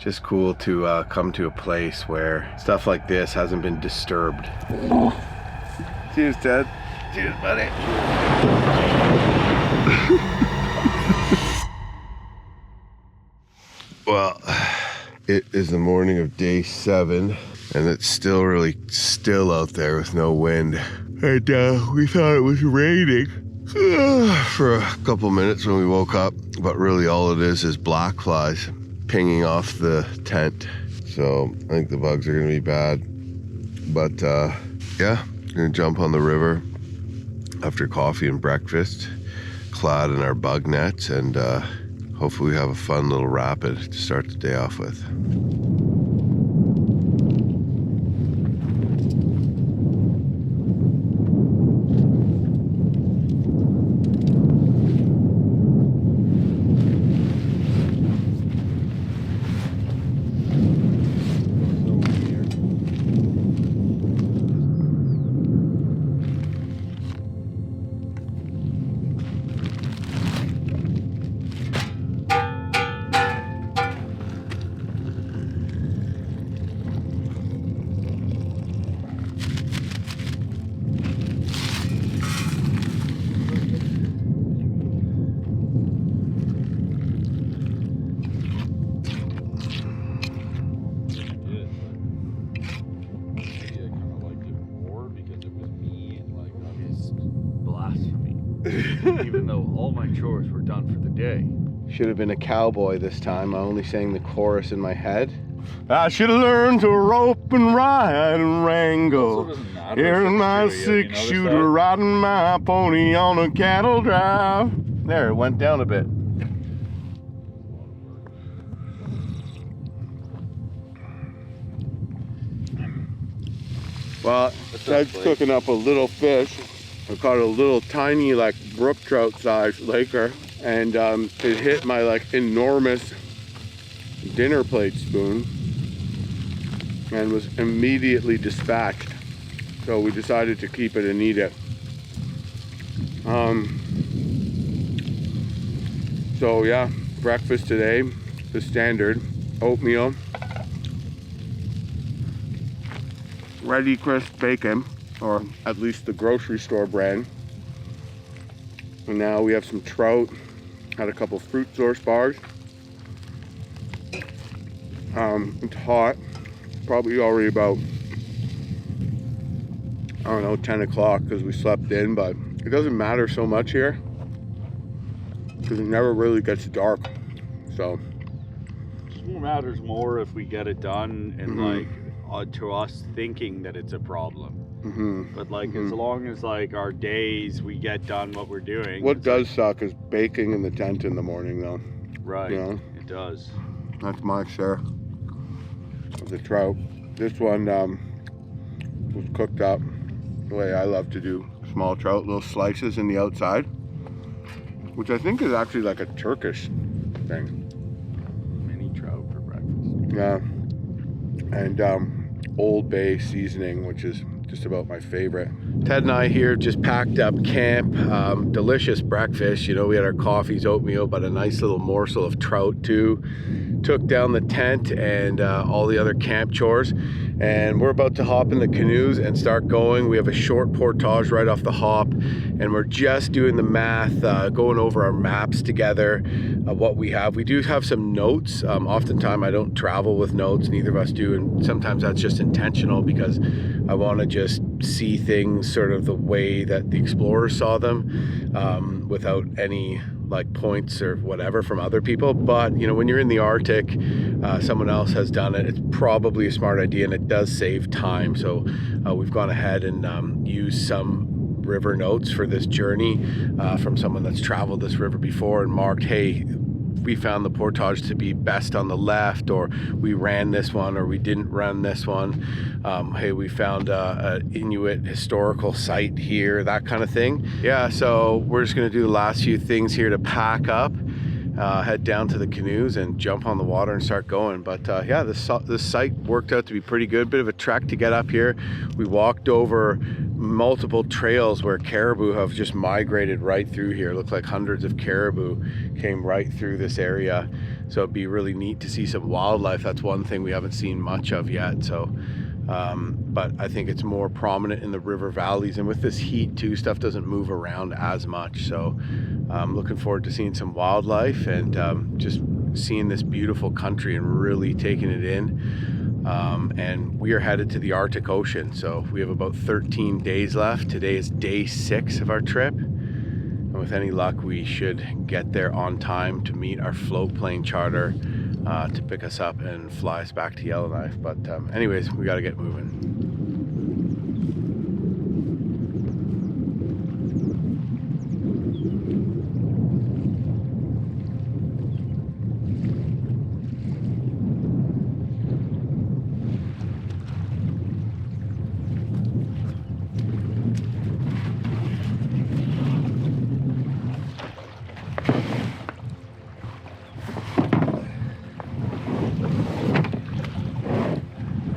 just cool to come to a place where stuff like this hasn't been disturbed. Cheers, Ted. Cheers, buddy. Well, it is the morning of day 7, and it's still really still out there with no wind. And we thought it was raining for a couple minutes when we woke up, but really all it is black flies pinging off the tent. So I think the bugs are gonna be bad. But yeah, gonna jump on the river after coffee and breakfast, clad in our bug nets, and hopefully we have a fun little rapid to start the day off with. Even though all my chores were done for the day. Should have been a cowboy this time. I only sang the chorus in my head. I should have learned to rope and ride and wrangle. Here's my 6-shooter riding my pony on a cattle drive. There, it went down a bit. Well, Ted's cooking up a little fish. I caught a little tiny, like, brook trout sized laker, and it hit my, like, enormous dinner plate spoon and was immediately dispatched. So we decided to keep it and eat it. So yeah, breakfast today, the standard oatmeal, ready crisp bacon, or at least the grocery store brand. And now we have some trout, had a couple fruit source bars. It's hot, probably already about, I don't know, 10 o'clock because we slept in, but it doesn't matter so much here because it never really gets dark. So it matters more if we get it done and like to us thinking that it's a problem. But like as long as like our days we get done what we're doing. What does suck is baking in the tent in the morning though. Right, you know? It does. That's my share of the trout. This one was cooked up the way I love to do small trout, little slices in the outside, which I think is actually like a Turkish thing. Mini trout for breakfast. Yeah, and Old Bay seasoning, which is just about my favorite. Ted and I here just packed up camp. Delicious breakfast. You know, we had our coffees, oatmeal, but a nice little morsel of trout too. Took down the tent and all the other camp chores. And we're about to hop in the canoes and start going. We have a short portage right off the hop, and we're just doing the math, going over our maps together, what we have. We do have some notes. Oftentimes I don't travel with notes, neither of us do, and sometimes that's just intentional because I want to just see things sort of the way that the explorers saw them, without any like points or whatever from other people. But you know, when you're in the Arctic, someone else has done it, it's probably a smart idea and it does save time. So we've gone ahead and used some river notes for this journey from someone that's traveled this river before and marked, hey, we found the portage to be best on the left, or we ran this one, or we didn't run this one. Hey, we found an Inuit historical site here, that kind of thing. Yeah, so we're just gonna do the last few things here to pack up, head down to the canoes and jump on the water and start going. But yeah, this site worked out to be pretty good. Bit of a trek to get up here. We walked over multiple trails where caribou have just migrated right through here. It looked like hundreds of caribou came right through this area. So it'd be really neat to see some wildlife. That's one thing we haven't seen much of yet. So, but I think it's more prominent in the river valleys, and with this heat too, stuff doesn't move around as much. So I'm looking forward to seeing some wildlife and just seeing this beautiful country and really taking it in. And we are headed to the Arctic Ocean. So we have about 13 days left. Today is day 6 of our trip. And with any luck, we should get there on time to meet our float plane charter to pick us up and fly us back to Yellowknife. But anyways, we got to get moving.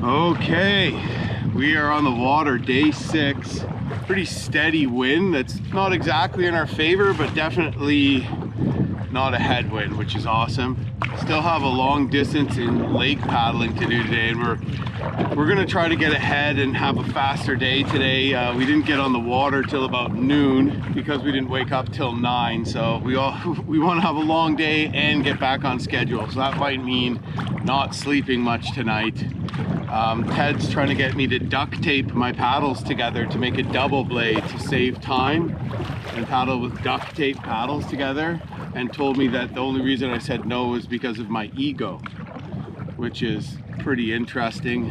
Okay, we are on the water, day 6. Pretty steady wind that's not exactly in our favor, but definitely not a headwind, which is awesome. Still have a long distance in lake paddling to do today, and we're gonna try to get ahead and have a faster day today. We didn't get on the water till about noon because we didn't wake up till 9. So we want to have a long day and get back on schedule. So that might mean not sleeping much tonight. Ted's trying to get me to duct tape my paddles together to make a double blade to save time and paddle with duct tape paddles together, and told me that the only reason I said no was because of my ego, which is pretty interesting.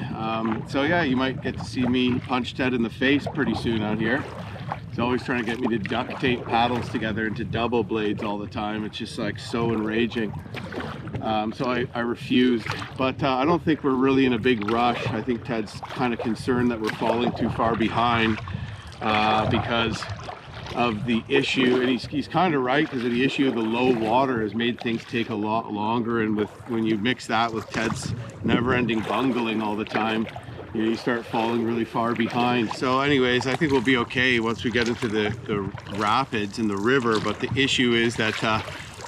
So yeah, you might get to see me punch Ted in the face pretty soon out here. He's always trying to get me to duct tape paddles together into double blades all the time. It's just like so enraging. So I refused, but I don't think we're really in a big rush. I think Ted's kind of concerned that we're falling too far behind because of the issue, and he's kind of right, because of the issue of the low water has made things take a lot longer, and when you mix that with Ted's never-ending bungling all the time, you start falling really far behind. So anyways, I think we'll be okay once we get into the rapids and the river, but the issue is that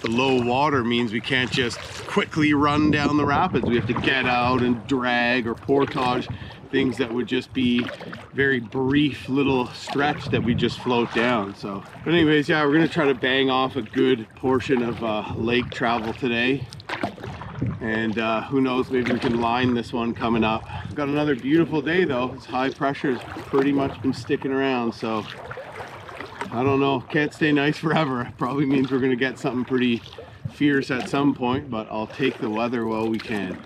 the low water means we can't just quickly run down the rapids. We have to get out and drag or portage, things that would just be very brief little stretch that we just float down. So, but anyways, yeah, we're gonna try to bang off a good portion of lake travel today. And who knows, maybe we can line this one coming up. We've got another beautiful day though. This high pressure has pretty much been sticking around, so I don't know, can't stay nice forever. Probably means we're gonna get something pretty fierce at some point, but I'll take the weather while we can.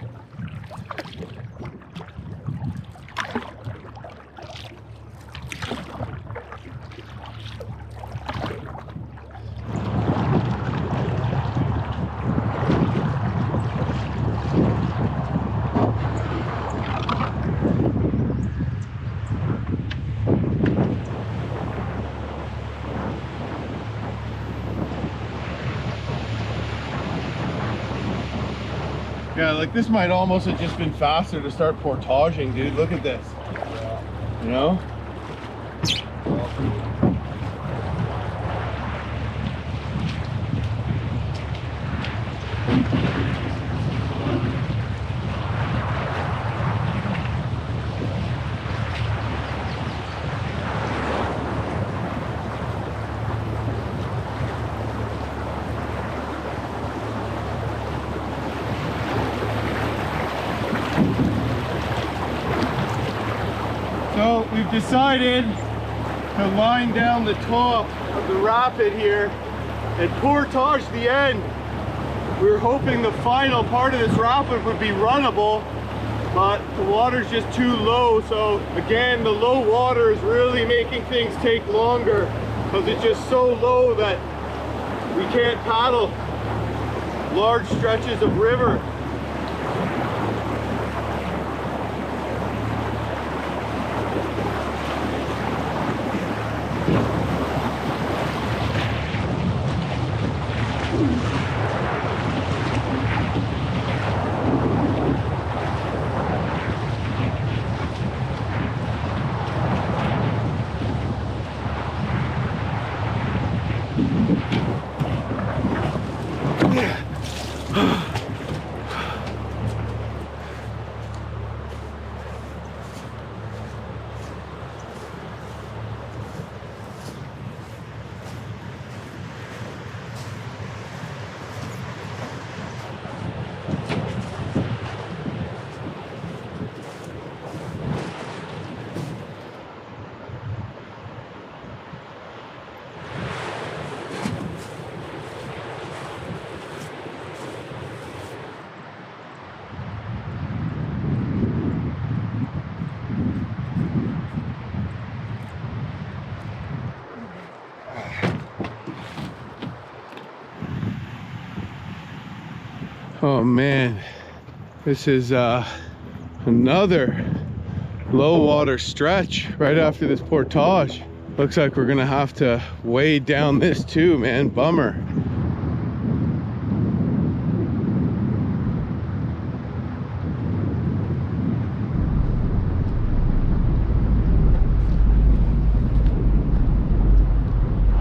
Yeah, like this might almost have just been faster to start portaging, dude. Look at this. You know? So we've decided to line down the top of the rapid here and portage the end. We were hoping the final part of this rapid would be runnable, but the water's just too low. So again, the low water is really making things take longer because it's just so low that we can't paddle large stretches of river. Oh man, this is another low water stretch right after this portage. Looks like we're gonna have to wade down this too, man. Bummer.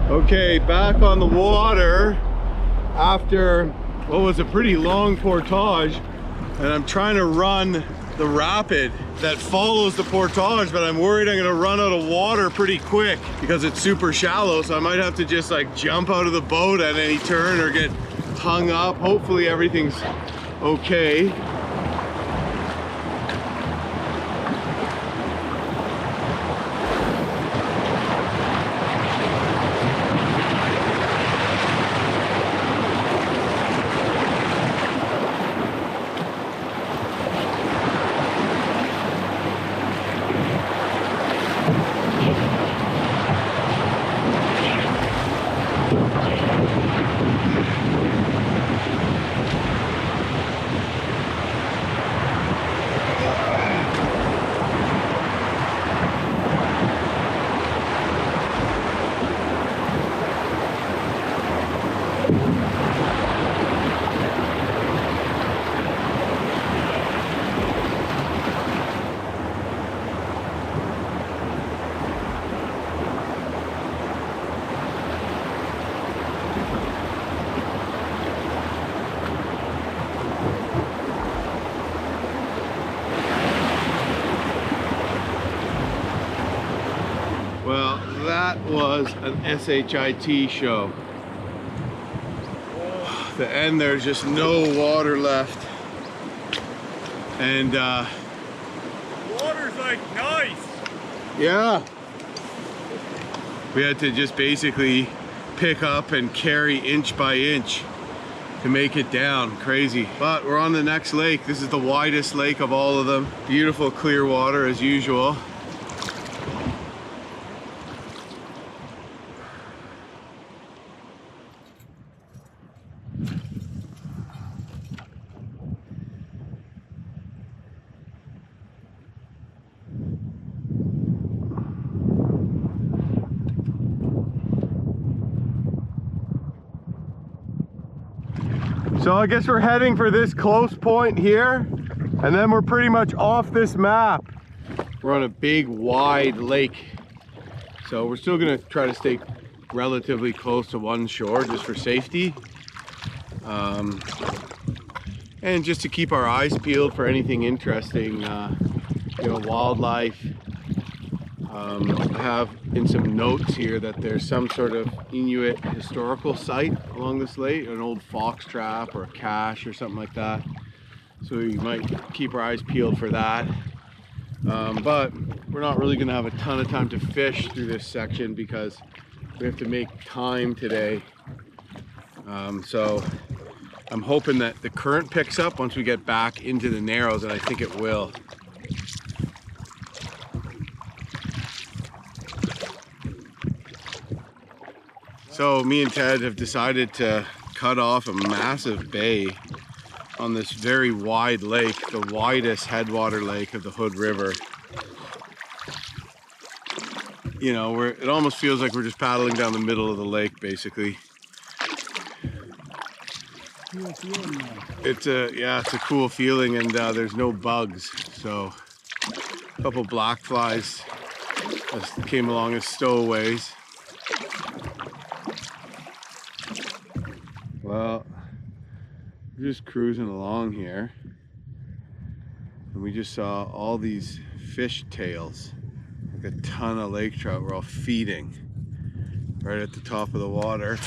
Okay, back on the water after what was a pretty long portage, and I'm trying to run the rapid that follows the portage, but I'm worried I'm gonna run out of water pretty quick because it's super shallow, so I might have to just like jump out of the boat at any turn or get hung up. Hopefully everything's okay. Well, that was an SHIT show. The end, there's just no water left. And Water's like nice. yeah, we had to just basically pick up and carry inch by inch to make it down. Crazy. But we're on the next lake. This is the widest lake of all of them. Beautiful clear water as usual. So I guess we're heading for this close point here, and then we're pretty much off this map. We're on a big, wide lake. So we're still gonna try to stay relatively close to one shore just for safety. And just to keep our eyes peeled for anything interesting, you know, wildlife. I have in some notes here that there's some sort of Inuit historical site along this lake, an old fox trap or a cache or something like that. So we might keep our eyes peeled for that. But we're not really gonna have a ton of time to fish through this section because we have to make time today. So I'm hoping that the current picks up once we get back into the Narrows, and I think it will. So me and Ted have decided to cut off a massive bay on this very wide lake, the widest headwater lake of the Hood River. You know, it almost feels like we're just paddling down the middle of the lake, basically. It's a cool feeling, and there's no bugs. So a couple black flies just came along as stowaways. Well, we're just cruising along here, and we just saw all these fish tails, like a ton of lake trout were all feeding right at the top of the water.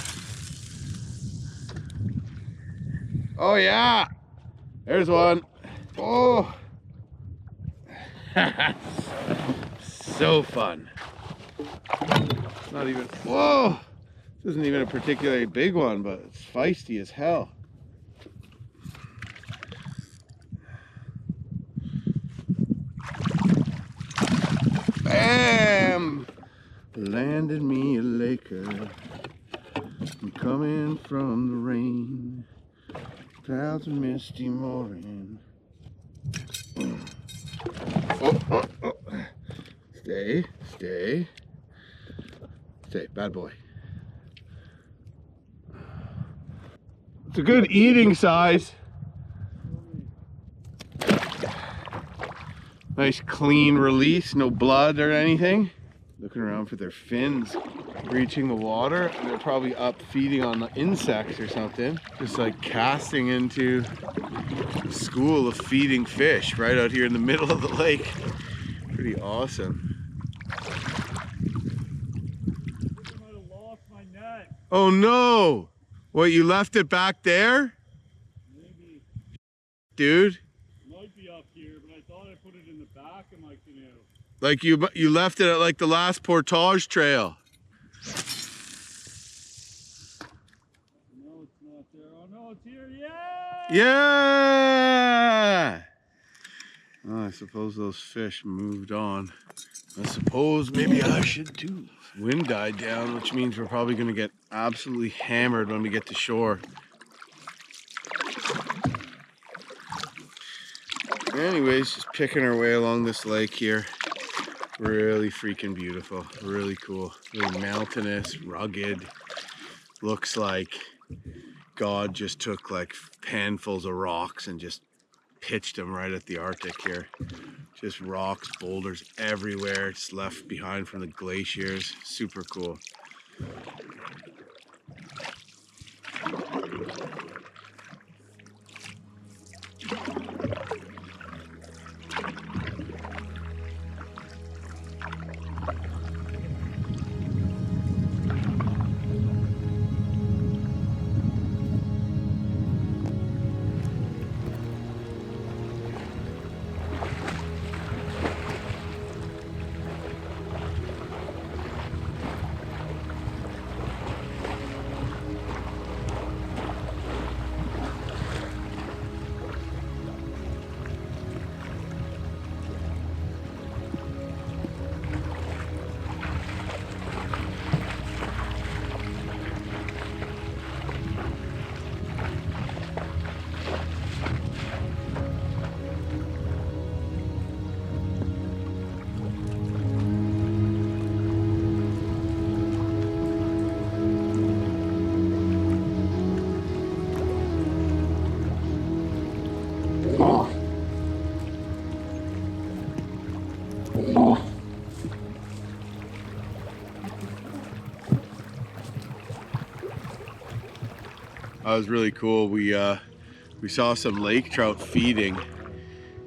Oh yeah, there's one. Oh, so fun. It's not even, whoa. This isn't even a particularly big one, but it's feisty as hell. Bam! Landed me a laker. I'm coming from the rain. Clouds and misty morning. Oh. Stay, stay. Stay, bad boy. It's a good eating size. Nice clean release, no blood or anything. Looking around for their fins reaching the water, and they're probably up feeding on the insects or something. Just like casting into a school of feeding fish right out here in the middle of the lake. Pretty awesome. Oh no! What, you left it back there? Maybe. Dude? It might be up here, but I thought I put it in the back of my canoe. Like you left it at like the last portage trail. No, it's not there. Oh no, it's here. Yeah! Yeah! Well, I suppose those fish moved on. I suppose maybe I should too. Wind died down, which means we're probably going to get absolutely hammered when we get to shore. Anyways, just picking our way along this lake here. Really freaking beautiful. Really cool. Really mountainous, rugged. Looks like God just took like handfuls of rocks and just pitched them right at the Arctic here. Just rocks, boulders everywhere. It's left behind from the glaciers. Super cool. That was really cool. We saw some lake trout feeding,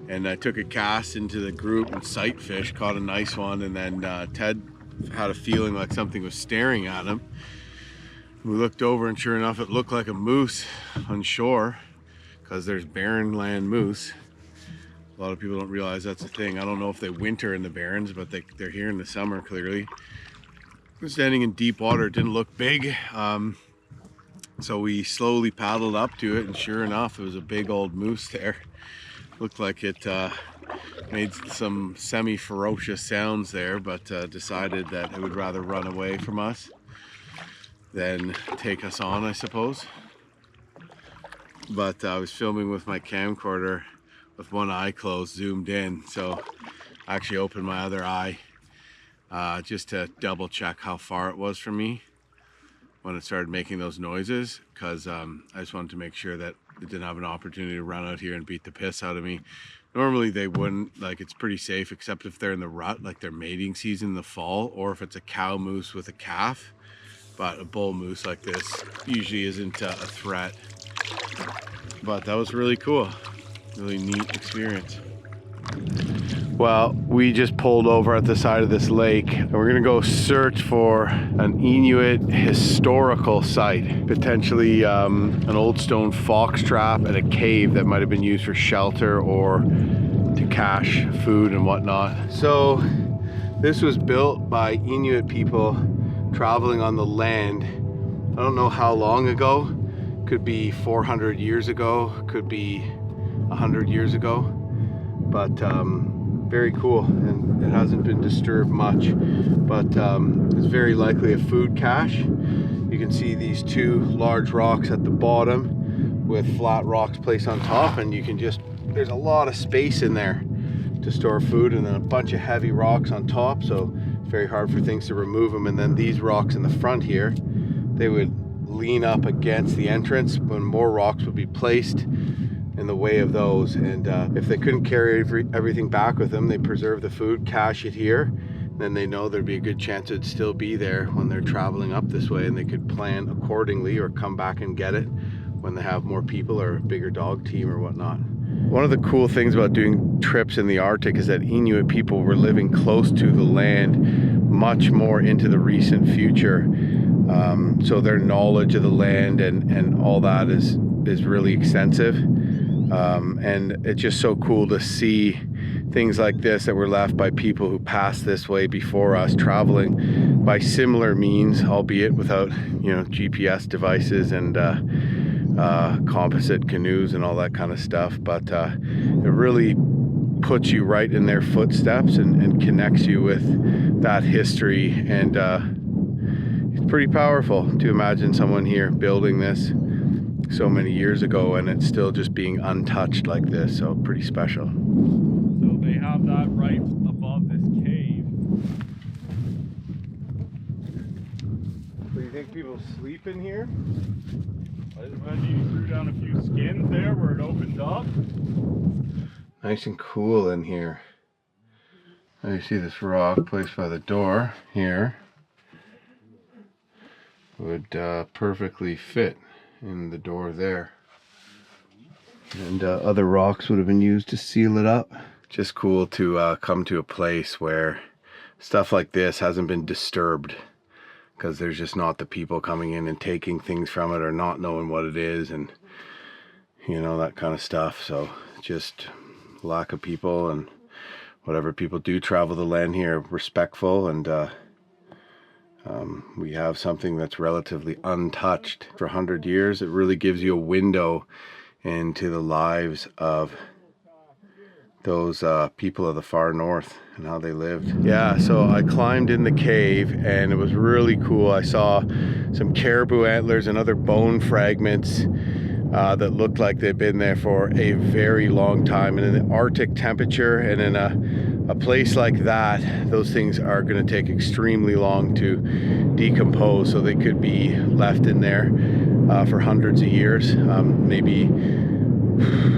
and I took a cast into the group and sight fish, caught a nice one, and then Ted had a feeling like something was staring at him. We looked over, and sure enough, it looked like a moose on shore, because there's barren land moose. A lot of people don't realize that's a thing. I don't know if they winter in the barrens, but they're here in the summer clearly. We're standing in deep water. It didn't look big. So we slowly paddled up to it, and sure enough, it was a big old moose there. Looked like it made some semi-ferocious sounds there, but decided that it would rather run away from us than take us on, I suppose. But I was filming with my camcorder with one eye closed, zoomed in, so I actually opened my other eye just to double check how far it was from me when it started making those noises, because I just wanted to make sure that it didn't have an opportunity to run out here and beat the piss out of me. Normally they wouldn't, like it's pretty safe, except if they're in the rut, like their mating season in the fall, or if it's a cow moose with a calf. But a bull moose like this usually isn't a threat. But that was really cool, really neat experience. Well, we just pulled over at the side of this lake, and we're gonna go search for an Inuit historical site, potentially an old stone fox trap and a cave that might have been used for shelter or to cache food and whatnot. So this was built by Inuit people traveling on the land. I don't know how long ago. Could be 400 years ago, could be 100 years ago, but very cool, and it hasn't been disturbed much, but it's very likely a food cache. You can see these two large rocks at the bottom with flat rocks placed on top, and you can just, there's a lot of space in there to store food, and then a bunch of heavy rocks on top, so it's very hard for things to remove them. And then these rocks in the front here, they would lean up against the entrance when more rocks would be placed in the way of those. And if they couldn't carry everything back with them, they preserve the food, cache it here, then they know there'd be a good chance it'd still be there when they're traveling up this way, and they could plan accordingly or come back and get it when they have more people or a bigger dog team or whatnot. One of the cool things about doing trips in the Arctic is that Inuit people were living close to the land much more into the recent future. So their knowledge of the land and all that is really extensive. And it's just so cool to see things like this that were left by people who passed this way before us, traveling by similar means, albeit without, you know, GPS devices and composite canoes and all that kind of stuff. But it really puts you right in their footsteps and connects you with that history. And it's pretty powerful to imagine someone here building this so many years ago and it's still just being untouched like this. So pretty special. So they have that right above this cave. So you think people sleep in here? I imagine you threw down a few skins there where it opened up. Nice and cool in here. Now you see this rock placed by the door here would perfectly fit in the door there. And other rocks would have been used to seal it up. Just cool to come to a place where stuff like this hasn't been disturbed, because there's just not the people coming in and taking things from it or not knowing what it is and, you know, that kind of stuff. So just lack of people, and whatever people do travel the land here, respectful, and we have something that's relatively untouched for 100 years. It really gives you a window into the lives of those people of the far north and how they lived. Yeah, so I climbed in the cave and it was really cool. I saw some caribou antlers and other bone fragments that looked like they'd been there for a very long time. And in the Arctic temperature and in a place like that, those things are going to take extremely long to decompose. So they could be left in there for hundreds of years. Maybe,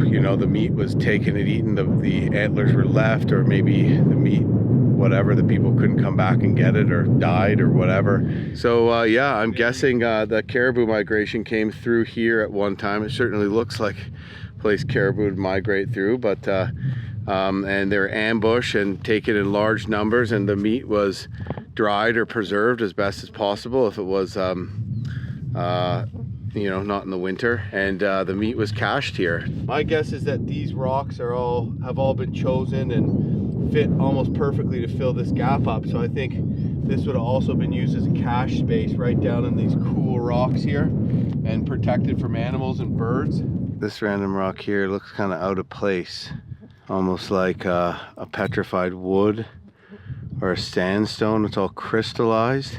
you know, the meat was taken and eaten, the antlers were left, or maybe the meat, whatever, the people couldn't come back and get it or died or whatever. So yeah, I'm guessing the caribou migration came through here at one time. It certainly looks like a place caribou would migrate through, but and they're ambushed and taken in large numbers, and the meat was dried or preserved as best as possible if it was you know, not in the winter, and the meat was cached here. My guess is that these rocks have all been chosen and fit almost perfectly to fill this gap up. So I think this would have also been used as a cache space right down in these cool rocks here and protected from animals and birds. This random rock here looks kind of out of place, almost like a petrified wood or a sandstone. It's all crystallized,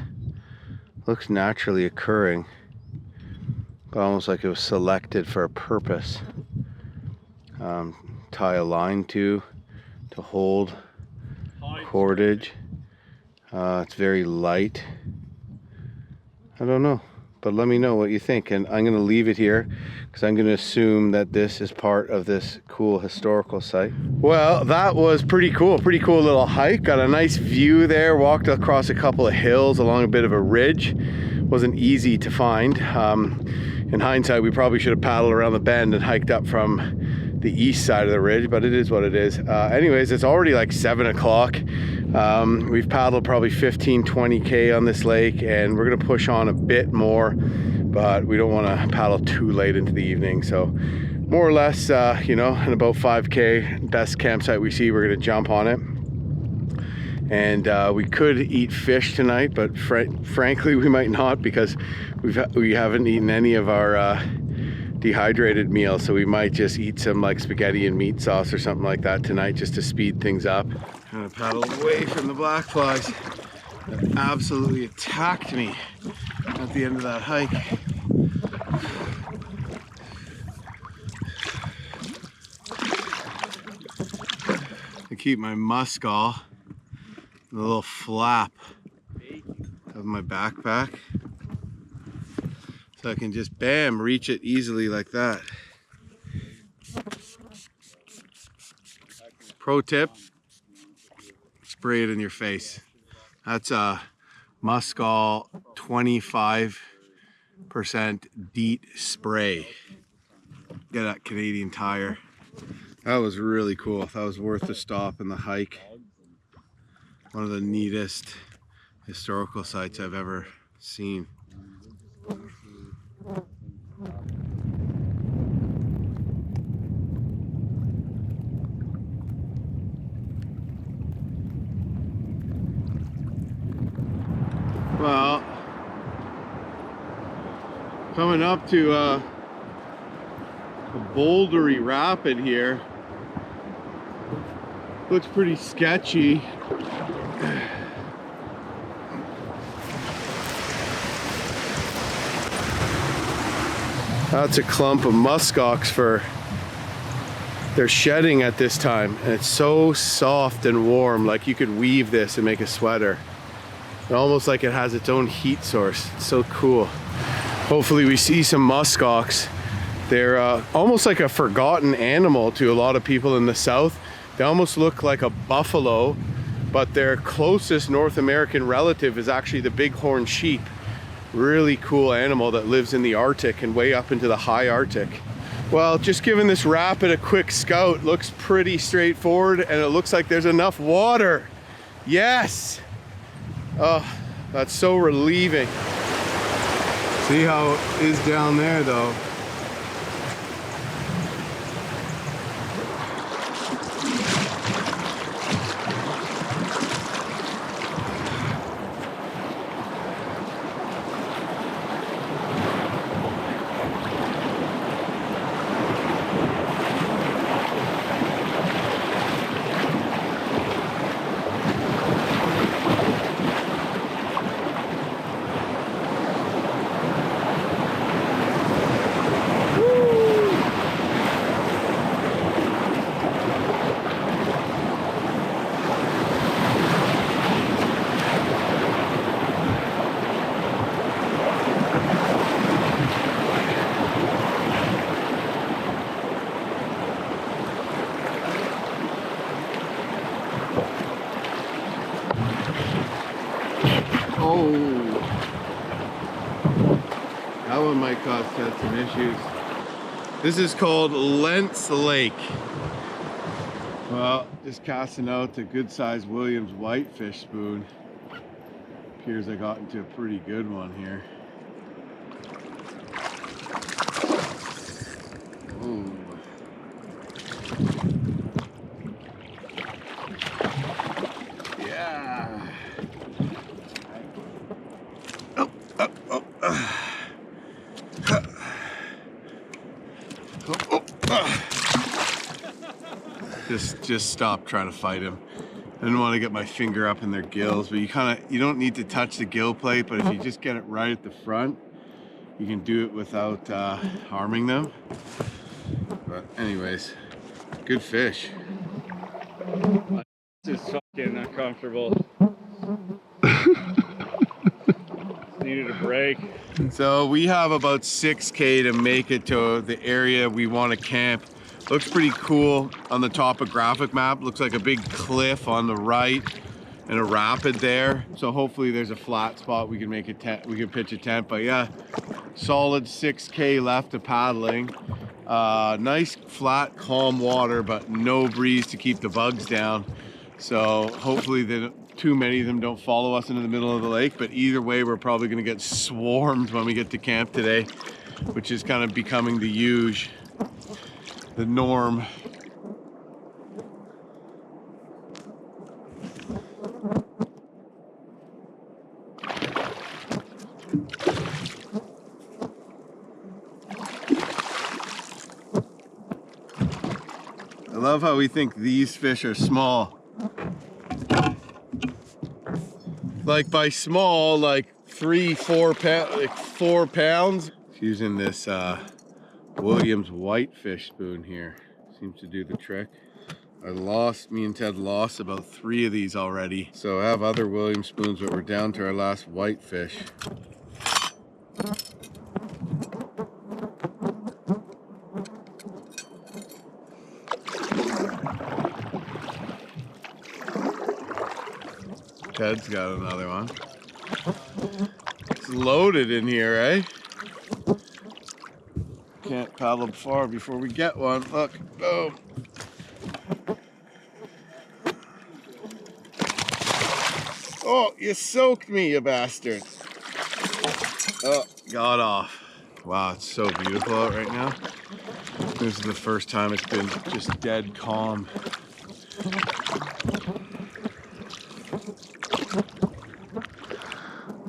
looks naturally occurring, but almost like it was selected for a purpose. Tie a line to hold cordage. It's very light. I don't know, but let me know what you think, and I'm going to leave it here because I'm going to assume that this is part of this cool historical site. Well, that was pretty cool little hike. Got a nice view there, walked across a couple of hills along a bit of a ridge. Wasn't easy to find. In hindsight, we probably should have paddled around the bend and hiked up from the east side of the ridge, but it is what it is. Anyways, it's already like 7 o'clock. We've paddled probably 15-20k on this lake, and we're gonna push on a bit more, but we don't want to paddle too late into the evening. So more or less, you know, in about 5k, best campsite we see, we're gonna jump on it. And we could eat fish tonight, but frankly we might not, because we haven't eaten any of our dehydrated meals, so we might just eat some like spaghetti and meat sauce or something like that tonight, just to speed things up. I'm gonna paddle away from the black flies that absolutely attacked me at the end of that hike. keep my muskol in the little flap of my backpack. So I can just, bam, reach it easily like that. Pro tip, spray it in your face. That's a muskol 25% DEET spray. Get that Canadian Tire. That was really cool. That was worth the stop and the hike. One of the neatest historical sites I've ever seen. Well, coming up to a bouldery rapid here. Looks pretty sketchy. That's a clump of muskox fir. They're shedding at this time, and it's so soft and warm, like you could weave this and make a sweater. Almost like it has its own heat source. It's so cool. Hopefully we see some muskox. They're almost like a forgotten animal to a lot of people in the south. They almost look like a buffalo, but their closest North American relative is actually the bighorn sheep. Really cool animal that lives in the Arctic and way up into the high Arctic. Well, just giving this rapid a quick scout, looks pretty straightforward, and it looks like there's enough water. Yes! Oh, that's so relieving. See how it is down there though. Oh, that one might cause some issues. This is called Lentz Lake. Well, just casting out a good-sized Williams whitefish spoon. Appears I got into a pretty good one here. Ooh. Yeah. Oh, oh, oh. Just stop trying to fight him. I didn't want to get my finger up in their gills, but you don't need to touch the gill plate, but if you just get it right at the front, you can do it without harming them. But anyways, good fish. This is fucking uncomfortable. Needed a break. So we have about 6K to make it to the area we want to camp. Looks pretty cool on the topographic map. Looks like a big cliff on the right and a rapid there. So hopefully there's a flat spot we can make a tent. We can pitch a tent. But yeah, solid 6K left of paddling. Nice flat, calm water, but no breeze to keep the bugs down. So hopefully too many of them don't follow us into the middle of the lake. But either way, we're probably going to get swarmed when we get to camp today, which is kind of becoming the norm. I love how we think these fish are small. Like by small, like 4 pounds. Using this Williams whitefish spoon here. Seems to do the trick. Me and Ted lost about 3 of these already. So I have other William spoons, but we're down to our last whitefish. Ted's got another one. It's loaded in here, eh? Can't paddle far before we get one. Look, boom. Oh, you soaked me, you bastard. Oh, got off. Wow, it's so beautiful out right now. This is the first time it's been just dead calm.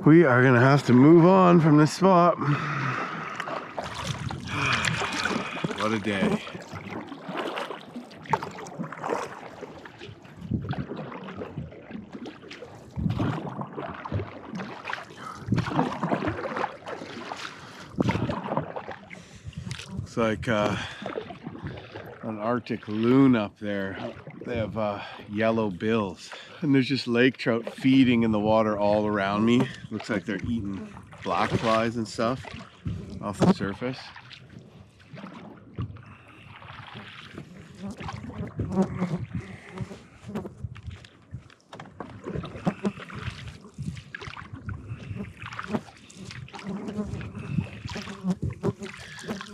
We are gonna have to move on from this spot. What a day. Looks like an Arctic loon up there. They have yellow bills. And there's just lake trout feeding in the water all around me. Looks like they're eating black flies and stuff off the surface.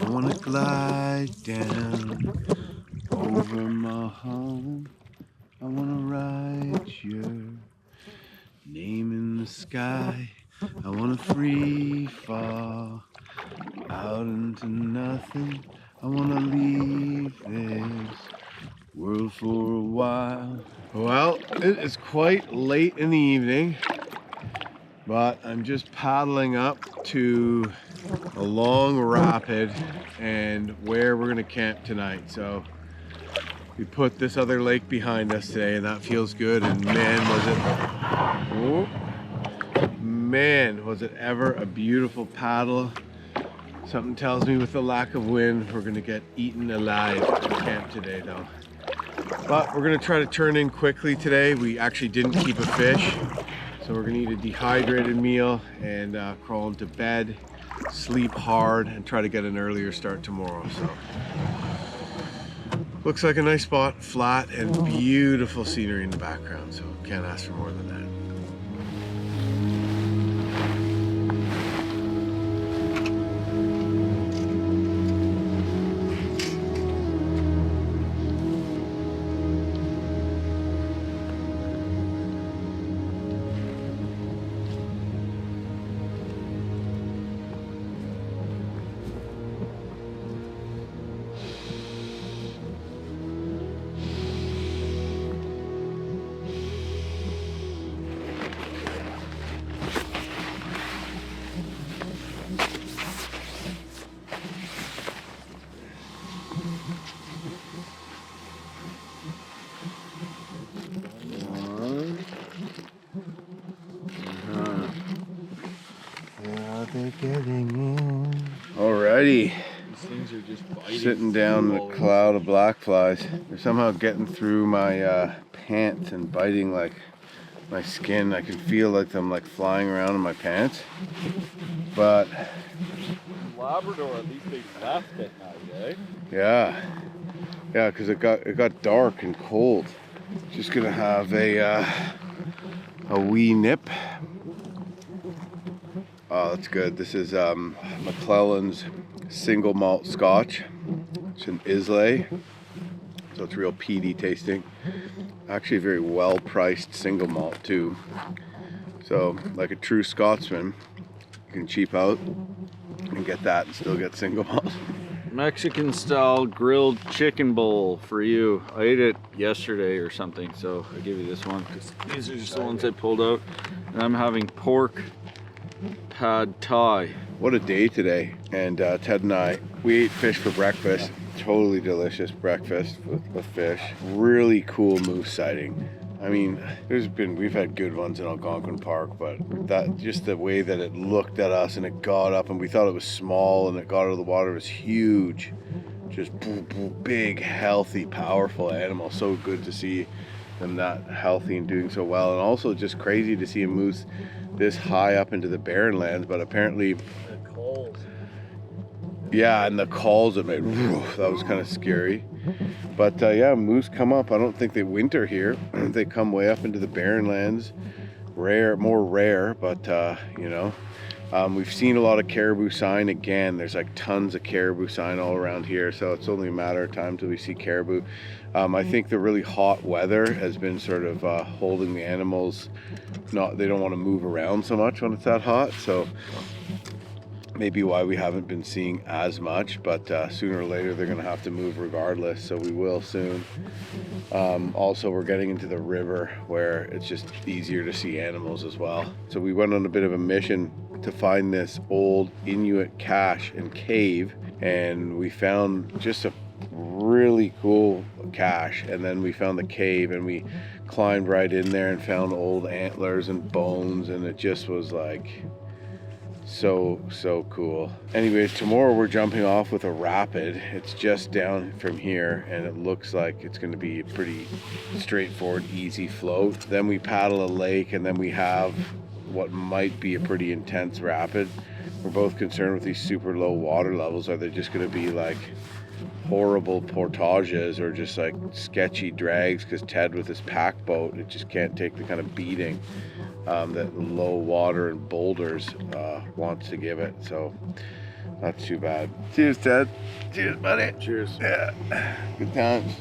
I wanna glide down over my home. I wanna write your name in the sky. I wanna free fall out into nothing. I wanna leave this world for a while. Well, it is quite late in the evening, but I'm just paddling up to a long rapid and where we're gonna camp tonight. So we put this other lake behind us today, and that feels good. And man, was it ever a beautiful paddle. Something tells me with the lack of wind, we're gonna get eaten alive at camp today though. But we're gonna try to turn in quickly today. We actually didn't keep a fish, so we're gonna eat a dehydrated meal and crawl into bed, sleep hard, and try to get an earlier start tomorrow. So looks like a nice spot, flat and beautiful scenery in the background, so can't ask for more than that. Getting in. Alrighty. These things are just biting. Sitting down in a cloud of black flies. They're somehow getting through my pants and biting like my skin. I can feel like them like flying around in my pants. But in Labrador, at least they left at night, eh? yeah, because it got dark and cold. Just gonna have a wee nip. Oh, that's good. This is McClellan's single malt scotch. It's an Islay, so it's real peaty tasting. Actually a very well priced single malt too. So like a true Scotsman, you can cheap out and get that and still get single malt. Mexican style grilled chicken bowl for you. I ate it yesterday or something, so I give you this one because these are just the ones I pulled out. And I'm having pork pad thai. What a day today. And Ted and I, we ate fish for breakfast. Totally delicious breakfast with fish. Really cool moose sighting. I mean, we've had good ones in Algonquin Park, but that just the way that it looked at us and it got up and we thought it was small and it got out of the water was huge. Just big, healthy, powerful animal. So good to see them that healthy and doing so well. And also just crazy to see a moose this high up into the Barren lands, but apparently The calls. yeah, and the calls it made, that was kind of scary. But yeah, moose come up. I don't think they winter here. They come way up into the Barren lands. More rare, but you know, we've seen a lot of caribou sign again. There's like tons of caribou sign all around here, so it's only a matter of time till we see caribou. I think the really hot weather has been sort of holding the animals. They don't want to move around so much when it's that hot, so maybe why we haven't been seeing as much, but sooner or later they're going to have to move regardless, so we will soon. Also, we're getting into the river where it's just easier to see animals as well. So we went on a bit of a mission to find this old Inuit cache and cave, and we found just a really cool cache, and then we found the cave and we climbed right in there and found old antlers and bones, and it just was like so cool. Anyways, tomorrow we're jumping off with a rapid. It's just down from here and it looks like it's going to be a pretty straightforward, easy float. Then we paddle a lake, and then we have what might be a pretty intense rapid. We're both concerned with these super low water levels. Are they just going to be like horrible portages or just like sketchy drags? Because Ted with his pack boat, it just can't take the kind of beating that low water and boulders wants to give it. So not too bad. Cheers, Ted. Cheers, buddy. Cheers. Yeah, good times.